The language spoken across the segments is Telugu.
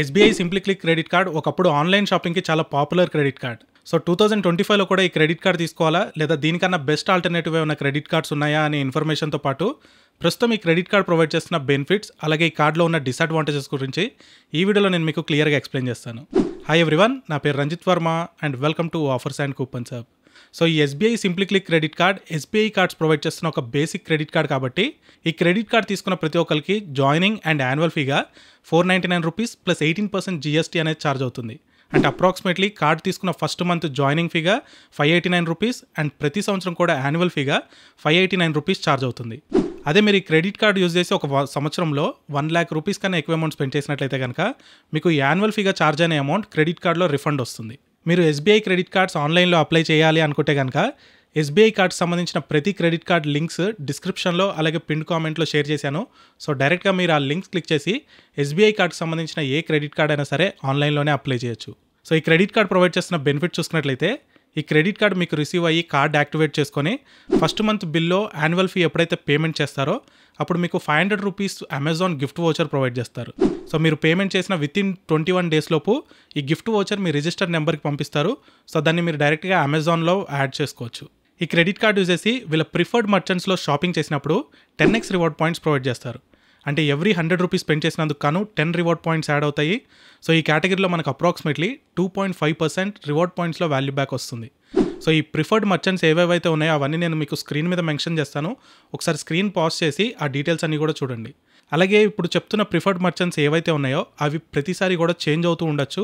SBI simply click credit card ఒకప్పుడు ఆన్లైన్ షాపింగ్కి చాలా పాపులర్ క్రెడిట్ కార్డ్. సో 2025లో కూడా ఈ క్రెడిట్ కార్డ్ తీసుకోవాలా లేదా దీనికన్నా బెస్ట్ ఆల్టర్నేటివ్ ఏమైనా క్రెడిట్ కార్డ్స్ ఉన్నాయా అనే ఇన్ఫర్మేషన్తో పాటు ప్రస్తుతం ఈ క్రెడిట్ కార్డ్ ప్రొవైడ్ చేస్తున్న బెనిఫిట్స్ అలాగే ఈ కార్డులో ఉన్న డిసడ్వాంటేజెస్ గురించి ఈ వీడియోలో నేను మీకు క్లియర్గా ఎక్స్ప్లెయిన్ చేస్తాను. హాయ్ ఎవ్రీవన్, నా పేరు Ranjith Varma and welcome to offers and coupons hub. So ఈ SBI simply click credit card SBI cards provide చేస్తున్న ఒక బేసిక్ క్రెడిట్ కార్డ్ కాబట్టి ఈ క్రెడిట్ కార్డ్ తీసుకున్న ప్రతి ఒక్కరికి జాయినింగ్ అండ్ యాన్యువల్ ఫీగా ₹499 ప్లస్ 18% జీఎస్టీ అనేది ఛార్జ్ అవుతుంది. అంటే అప్రాక్సిమేట్లీ కార్డ్ తీసుకున్న ఫస్ట్ మంత్ జాయినింగ్ ఫీగా ₹589 అండ్ ప్రతి సంవత్సరం కూడా యాన్యువల్ ఫీగా ₹589 ఛార్జ్ అవుతుంది. అదే మీరు ఈ క్రెడిట్ కార్డ్ యూజ్ చేసి ఒక సంవత్సరంలో ₹1,00,000 కన్నా ఎక్కువ అమౌంట్ స్పెండ్ చేసినట్లయితే కనుక మీకు యాన్యువల్ ఫీగా ఛార్జ్ అయిన అమౌంట్ క్రెడిట్ కార్డ్లో రిఫండ్ వస్తుంది. మీరు ఎస్బీఐ క్రెడిట్ కార్డ్స్ ఆన్లైన్లో అప్లై చేయాలి అనుకుంటే కనుక ఎస్బీఐ కార్డ్స్ సంబంధించిన ప్రతి క్రెడిట్ కార్డ్ లింక్స్ డిస్క్రిప్షన్లో అలాగే పిన్ కామెంట్లో షేర్ చేశాను. సో డైరెక్ట్గా మీరు ఆ లింక్స్ క్లిక్ చేసి ఎస్బీఐ కార్డ్కి సంబంధించిన ఏ క్రెడిట్ కార్డ్ అయినా సరే ఆన్లైన్లోనే అప్లై చేయొచ్చు. సో ఈ క్రెడిట్ కార్డ్ ప్రొవైడ్ చేస్తున్న బెనిఫిట్ చూసుకున్నట్లయితే ఈ క్రెడిట్ కార్డ్ మీకు రిసీవ్ అయ్యి కార్డ్ యాక్టివేట్ చేసుకొని ఫస్ట్ మంత్ బిల్లో యాన్యువల్ ఫీ ఎప్పుడైతే పేమెంట్ చేస్తారో అప్పుడు మీకు ₹500 అమెజాన్ గిఫ్ట్ వోచర్ ప్రొవైడ్ చేస్తారు. సో మీరు పేమెంట్ చేసిన వితిన్ 21 days లోపు ఈ గిఫ్ట్ వోచర్ మీ రిజిస్టర్డ్ నెంబర్కి పంపిస్తారు. సో దాన్ని మీరు డైరెక్ట్గా అమెజాన్లో యాడ్ చేసుకోవచ్చు. ఈ క్రెడిట్ కార్డ్ యూజ్ చేసి వీళ్ళ ప్రిఫర్డ్ మర్చెంట్స్లో షాపింగ్ చేసినప్పుడు 10x రివార్డ్ పాయింట్స్ ప్రొవైడ్ చేస్తారు. అంటే ఎవ్రీ ₹100 స్పెండ్ చేసినందుకు కాను 10 రివార్డ్ పాయింట్స్ యాడ్ అవుతాయి. సో ఈ కేటగిరీలో మనకు అప్రాక్సిమేట్లీ 2.5% రివార్డ్ పాయింట్స్లో వాల్యూ బ్యాక్ వస్తుంది. సో ఈ ప్రిఫర్డ్ మర్చెంట్స్ ఏవేవైతే ఉన్నాయో అవన్నీ నేను మీకు స్క్రీన్ మీద మెన్షన్ చేస్తాను. ఒకసారి స్క్రీన్ పాజ్ చేసి ఆ డీటెయిల్స్ అన్నీ కూడా చూడండి. అలాగే ఇప్పుడు చెప్తున్న ప్రిఫర్డ్ మర్చెంట్స్ ఏవైతే ఉన్నాయో అవి ప్రతిసారి కూడా చేంజ్ అవుతూ ఉండొచ్చు.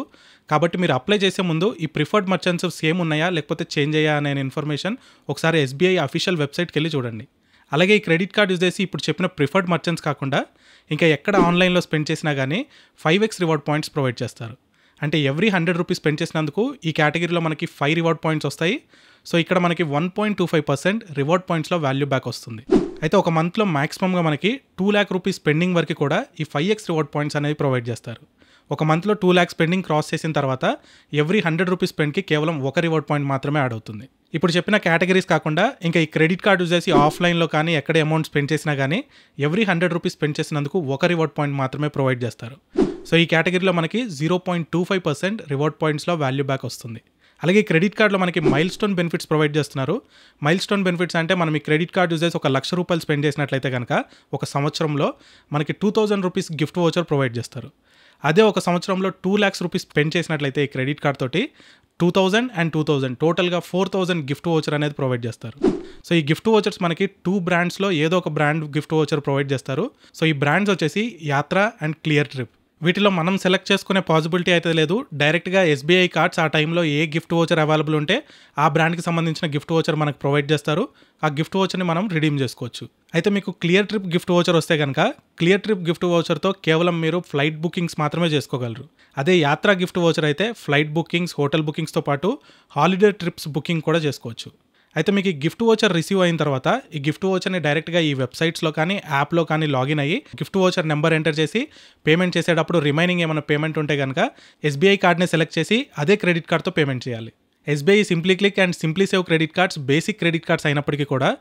కాబట్టి మీరు అప్లై చేసే ముందు ఈ ప్రిఫర్డ్ మర్చెంట్స్ సేమ్ ఉన్నాయా లేకపోతే చేంజ్ అయ్యా అనే ఇన్ఫర్మేషన్ ఒకసారి ఎస్బీఐ అఫీషియల్ వెబ్సైట్కి వెళ్ళి చూడండి. అలాగే ఈ క్రెడిట్ కార్డ్ యూజ్ చేసి ఇప్పుడు చెప్పిన ప్రిఫర్డ్ మర్చెంట్స్ కాకుండా ఇంకా ఎక్కడ ఆన్లైన్లో స్పెండ్ చేసినా కానీ 5x రివార్డ్ పాయింట్స్ ప్రొవైడ్ చేస్తారు. అంటే ఎవ్రీ ₹100 స్పెండ్ చేసినందుకు ఈ కేటగిరీలో మనకి 5 రివార్డ్ పాయింట్స్ వస్తాయి. సో ఇక్కడ మనకి 1.25% రివార్డ్ పాయింట్స్లో వాల్యూ బ్యాక్ వస్తుంది. అయితే ఒక మంత్లో మ్యాక్సిమంగా మనకి ₹2,00,000 స్పెండింగ్ వరకు కూడా ఈ 5x రివార్డ్ పాయింట్స్ అనేవి ప్రొవైడ్ చేస్తారు. ఒక మంత్లో 2,00,000 స్పెండింగ్ క్రాస్ చేసిన తర్వాత ఎవ్రీ ₹100 స్పెండ్కి కేవలం 1 రివార్డ్ పాయింట్ మాత్రమే యాడ్ అవుతుంది. ఇప్పుడు చెప్పిన కేటగిరీస్ కాకుండా ఇంకా ఈ క్రెడిట్ కార్డ్ యూజ్ చేసి ఆఫ్లైన్లో కానీ ఎక్కడ అమౌంట్ స్పెండ్ చేసినా కానీ ఎవ్రీ ₹100 స్పెండ్ చేసినందుకు 1 రివార్డ్ పాయింట్ మాత్రమే ప్రొవైడ్ చేస్తారు. సో ఈ కేటగిరీలో మనకి 0.25% రివార్డ్ పాయింట్స్లో వాల్యూ బ్యాక్ వస్తుంది. అలాగే ఈ క్రెడిట్ కార్డ్లో మనకి మైల్ స్టోన్ బెనిఫిట్స్ ప్రొవైడ్ చేస్తున్నారు. మైల్ స్టోన్ బెనిఫిట్స్ అంటే మనం ఈ క్రెడిట్ కార్డ్ యూజ్ చేసి ₹1,00,000 స్పెండ్ చేసినట్లయితే కనుక ఒక సంవత్సరంలో మనకి ₹2,000 గిఫ్ట్ వోచర్ ప్రొవైడ్ చేస్తారు. అదే ఒక సంవత్సరంలో ₹2,00,000 స్పెండ్ చేసినట్లయితే ఈ క్రెడిట్ కార్డ్ తోటి 2,000 and 2,000 టోటల్గా 4,000 గిఫ్ట్ వోచర్ అనేది ప్రొవైడ్ చేస్తారు. సో ఈ గిఫ్ట్ వోచర్స్ మనకి 2 బ్రాండ్స్లో ఏదో ఒక బ్రాండ్ గిఫ్ట్ వోచర్ ప్రొవైడ్ చేస్తారు. సో ఈ బ్రాండ్స్ వచ్చేసి యాత్ర అండ్ క్లియర్ ట్రిప్. వీటిలో మనం సెలెక్ట్ చేసుకునే పాసిబిలిటీ అయితే లేదు. డైరెక్ట్గా ఎస్బీఐ కార్డ్స్ ఆ టైంలో ఏ గిఫ్ట్ వోచర్ అవైలబుల్ ఉంటే ఆ బ్రాండ్కి సంబంధించిన గిఫ్ట్ వోచర్ మనకు ప్రొవైడ్ చేస్తారు. ఆ గిఫ్ట్ వోచర్ని మనం రిడీమ్ చేసుకోవచ్చు. అయితే మీకు క్లియర్ ట్రిప్ గిఫ్ట్ వోచర్ వస్తే కనుక క్లియర్ ట్రిప్ గిఫ్ట్ వోచర్తో కేవలం మీరు ఫ్లైట్ బుకింగ్స్ మాత్రమే చేసుకోగలరు. అదే యాత్ర గిఫ్ట్ వోచర్ అయితే ఫ్లైట్ బుకింగ్స్, హోటల్ బుకింగ్స్తో పాటు హాలిడే ట్రిప్స్ బుకింగ్ కూడా చేసుకోవచ్చు. అయితే మీకు ఈ గిఫ్ట్ వోచర్ రిసీవ్ అయిన తర్వాత ఈ గిఫ్ట్ వోచర్ని డైరెక్ట్గా ఈ వెబ్సైట్స్లో కానీ యాప్లో కానీ లాగిన్ అయ్యి గిఫ్ట్ వోచర్ నెంబర్ ఎంటర్ చేసి పేమెంట్ చేసేటప్పుడు రిమైనింగ్ ఏమైనా పేమెంట్ ఉంటే కనుక ఎస్బీఐ కార్డ్ని సెలెక్ట్ చేసి అదే క్రెడిట్ కార్డ్తో పేమెంట్ చేయాలి. SBI simply click and simply save credit cards basic credit cards అయినప్పటికీ కూడా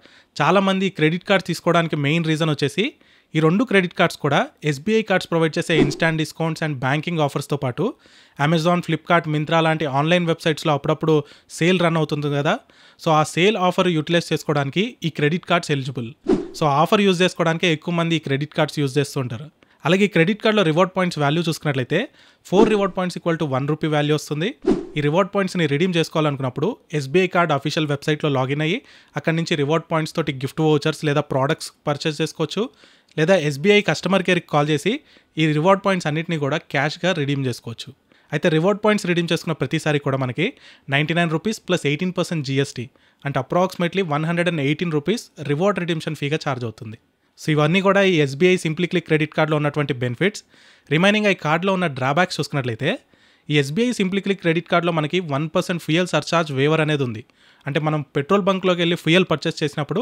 చాలామంది క్రెడిట్ కార్డ్స్ తీసుకోవడానికి మెయిన్ రీజన్ వచ్చేసి ఈ 2 క్రెడిట్ కార్డ్స్ కూడా ఎస్బీఐ కార్డ్స్ ప్రొవైడ్ చేసే ఇన్స్టాంట్ డిస్కౌంట్స్ అండ్ బ్యాంకింగ్ ఆఫర్స్తో పాటు అమెజాన్, ఫ్లిప్కార్ట్, మింత్రా లాంటి ఆన్లైన్ వెబ్సైట్స్లో అప్పుడప్పుడు సేల్ రన్ అవుతుంది కదా. సో ఆ సేల్ ఆఫర్ యూటిలైజ్ చేసుకోవడానికి ఈ credit cards eligible. So offer use చేసుకోవడానికి ఎక్కువ మంది ఈ క్రెడిట్ కార్డ్స్ యూజ్ చేస్తుంటారు. అలాగే ఈ క్రెడిట్ కార్డ్లో రివార్డ్ పాయింట్స్ వాల్యూ చూసుకున్నట్లయితే 4 రివార్డ్ పాయింట్స్ = ₹1 వాల్యూ వస్తుంది. ఈ రివార్డ్ పాయింట్స్ని రిడీమ్ చేసుకోవాలనుకున్నప్పుడు ఎస్బీఐ కార్డ్ అఫీషియల్ వెబ్సైట్లో లాగిన్ అయ్యి అక్కడి నుంచి రివార్డ్ పాయింట్స్ తోటి గిఫ్ట్ వోచర్స్ లేదా ప్రోడక్ట్స్ పర్చేస్ చేసుకోవచ్చు. లేదా ఎస్బీఐ కస్టమర్ కేర్కి కాల్ చేసి ఈ రివార్డ్ పాయింట్స్ అన్నింటినీ కూడా క్యాష్గా రిడీమ్ చేసుకోవచ్చు. అయితే రివార్డ్ పాయింట్స్ రిడీమ్ చేసుకున్న ప్రతిసారి కూడా మనకి ₹99 ప్లస్ 18% జీఎస్టీ అంటే అప్రాక్సిమేట్లీ ₹118 రివార్డ్ రిడీమ్షన్ ఫీగా ఛార్జ్ అవుతుంది. సో ఇవన్నీ కూడా ఈ ఎస్బీఐ సింప్లీ క్లిక్ క్రెడిట్ కార్డ్లో ఉన్నటువంటి బెనిఫిట్స్. రిమైనింగ్ ఈ కార్డ్లో ఉన్న డ్రాబ్యాక్స్ చూసుకున్నట్లయితే ఈ ఎస్బీఐ సింప్లీ క్లిక్ క్రెడిట్ కార్డ్లో మనకి 1% ఫ్యూయల్ సర్చార్జ్ వేవర్ అనేది ఉంది. అంటే మనం పెట్రోల్ బంక్లోకి వెళ్ళి ఫ్యూయల్ పర్చేస్ చేసినప్పుడు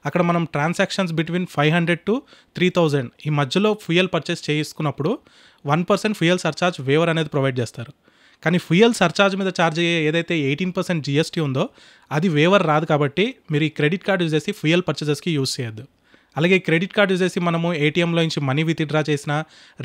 అక్కడ మనం ట్రాన్సాక్షన్స్ బిట్వీన్ 500 to 3,000 ఈ మధ్యలో ఫ్యూయల్ పర్చేస్ చేసుకున్నప్పుడు 1% ఫ్యూయల్ సర్చార్జ్ వేవర్ అనేది ప్రొవైడ్ చేస్తారు. కానీ ఫ్యూయల్ సర్చార్జ్ మీద ఛార్జ్ అయ్యే ఏదైతే 18% జీఎస్టీ ఉందో అది వేవర్ రాదు. కాబట్టి మీరు ఈ క్రెడిట్ కార్డ్ యూజ్ చేసి ఫ్యూయల్ పర్చేసెస్కి యూజ్ చేయొద్దు. అలాగే ఈ క్రెడిట్ కార్డ్ యూజ్ చేసి మనము ఏటీఎంలో నుంచి మనీ విత్డ్రా చేసిన,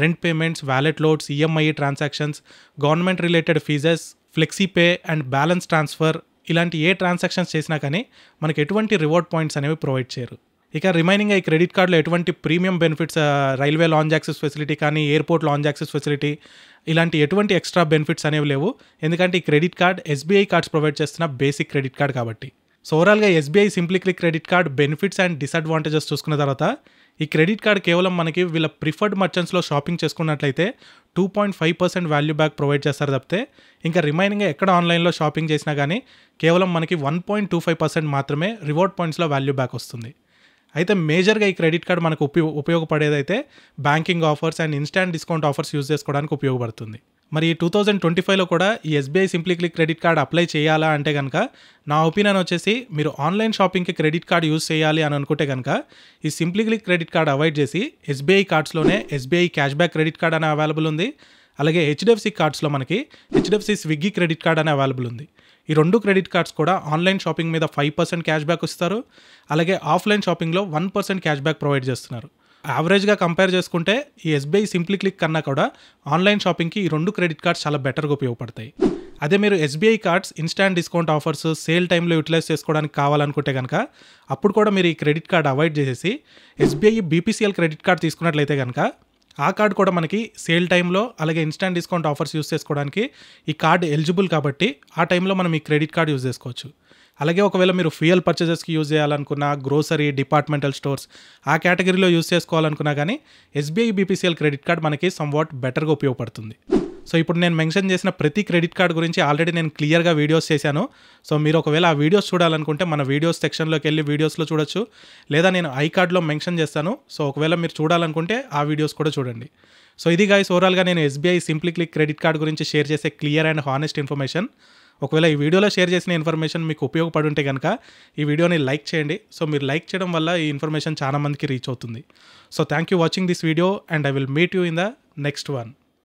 rent payments, wallet loads, EMI transactions, government related fees, flexi pay and balance transfer ఇలాంటి ఏ ట్రాన్సాక్షన్స్ చేసినా కానీ మనకు ఎటువంటి రివార్డ్ పాయింట్స్ అనేవి ప్రొవైడ్ చేయరు. ఇక రిమైనింగ్ ఈ క్రెడిట్ కార్డులో ఎటువంటి premium benefits, railway lounge access facility కానీ, ఎయిర్పోర్ట్ లాంజ్ యాక్సెస్ ఫెసిలిటీ ఇలాంటి ఎటువంటి ఎక్స్ట్రా బెనిఫిట్స్ అనేవి లేవు. ఎందుకంటే ఈ credit card SBI cards provide చేస్తున్న బేసిక్ క్రెడిట్ కార్డ్ కాబట్టి. సో ఓవరాల్గా SBI simply click credit card benefits and disadvantages చూసుకున్న తర్వాత ఈ క్రెడిట్ కార్డ్ కేవలం మనకి వీళ్ళ ప్రిఫర్డ్ మర్చెంట్స్లో షాపింగ్ చేసుకున్నట్లయితే 2.5% వాల్యూ బ్యాక్ ప్రొవైడ్ చేస్తారు తప్పితే ఇంకా రిమైనింగ్ ఎక్కడ ఆన్లైన్లో షాపింగ్ చేసినా కానీ కేవలం మనకి 1.25% మాత్రమే రివార్డ్ పాయింట్స్లో వాల్యూ బ్యాక్ వస్తుంది. అయితే మేజర్గా ఈ క్రెడిట్ కార్డ్ మనకు ఉపయోగపడేదైతే banking offers and instant discount offers use చేసుకోవడానికి ఉపయోగపడుతుంది. మరి 2025లో కూడా ఈ SBI simply click credit card apply చేయాలా అంటే కనుక నా ఒపీనియన్ వచ్చేసి మీరు ఆన్లైన్ షాపింగ్కి క్రెడిట్ కార్డ్ యూజ్ చేయాలి అని అనుకుంటే కనుక ఈ simply click credit card avoid చేసి ఎస్బీఐ కార్డ్స్లోనే SBI cashback credit card అనే అవైలబుల్ ఉంది. అలాగే హెచ్డిఎఫ్సి కార్డ్స్లో మనకి హెచ్డిఎఫ్సి స్విగ్గీ క్రెడిట్ కార్డ్ అనే అవైలబుల్ ఉంది. ఈ 2 క్రెడిట్ కార్డ్స్ కూడా ఆన్లైన్ షాపింగ్ మీద 5% క్యాష్ బ్యాక్ ఇస్తారు. అలాగే ఆఫ్లైన్ షాపింగ్లో 1% క్యాష్ బ్యాక్ ప్రొవైడ్ చేస్తున్నారు. యావరేజ్గా కంపేర్ చేసుకుంటే ఈ ఎస్బీఐ సింప్లీ క్లిక్ కన్నా కూడా ఆన్లైన్ షాపింగ్కి ఈ 2 క్రెడిట్ కార్డ్స్ చాలా బెటర్గా ఉపయోగపడతాయి. అదే మీరు SBI cards instant discount offers, sale టైంలో యూటిలైజ్ చేసుకోవడానికి కావాలనుకుంటే కనుక అప్పుడు కూడా మీరు ఈ క్రెడిట్ కార్డ్ అవాయిడ్ చేసేసి ఎస్బీఐ బీపీసీఎల్ క్రెడిట్ కార్డ్ తీసుకున్నట్లయితే కనుక ఆ కార్డ్ కూడా మనకి సేల్ టైంలో అలాగే ఇన్స్టాంట్ డిస్కౌంట్ ఆఫర్స్ యూస్ చేసుకోవడానికి ఈ కార్డ్ ఎలిజిబుల్ కాబట్టి ఆ టైంలో మనం ఈ క్రెడిట్ కార్డ్ యూజ్ చేసుకోవచ్చు. అలాగే ఒకవేళ మీరు ఫ్యూయల్ పర్చేజెస్కి యూజ్ చేయాలనుకున్నా, గ్రోసరీ, డిపార్ట్మెంటల్ స్టోర్స్ ఆ కేటగిరీలో యూజ్ చేసుకోవాలనుకున్నా కానీ ఎస్బీఐ బీపీసీఎల్ క్రెడిట్ కార్డ్ మనకి సమ్వాట్ బెటర్గా ఉపయోగపడుతుంది. సో ఇప్పుడు నేను మెన్షన్ చేసిన ప్రతి క్రెడిట్ కార్డ్ గురించి ఆల్రెడీ నేను క్లియర్గా వీడియోస్ చేశాను. సో మీరు ఒకవేళ ఆ వీడియోస్ చూడాలనుకుంటే మన వీడియోస్ సెక్షన్లోకి వెళ్ళి వీడియోస్లో చూడొచ్చు, లేదా నేను ఐ కార్డ్లో మెన్షన్ చేస్తాను. సో ఒకవేళ మీరు చూడాలనుకుంటే ఆ వీడియోస్ కూడా చూడండి. సో ఇది గైస్ ఓవరాల్గా నేను SBI simply click credit card గురించి షేర్ చేసే క్లియర్ అండ్ హానెస్ట్ ఇన్ఫర్మేషన్. ఒకవేళ ఈ వీడియోలో షేర్ చేసిన ఇన్ఫర్మేషన్ మీకు ఉపయోగపడి ఉంటే కనుక ఈ వీడియోని లైక్ చేయండి. సో మీరు లైక్ చేయడం వల్ల ఈ ఇన్ఫర్మేషన్ చాలా మందికి రీచ్ అవుతుంది. So thank you watching this video and I will meet you in the next one.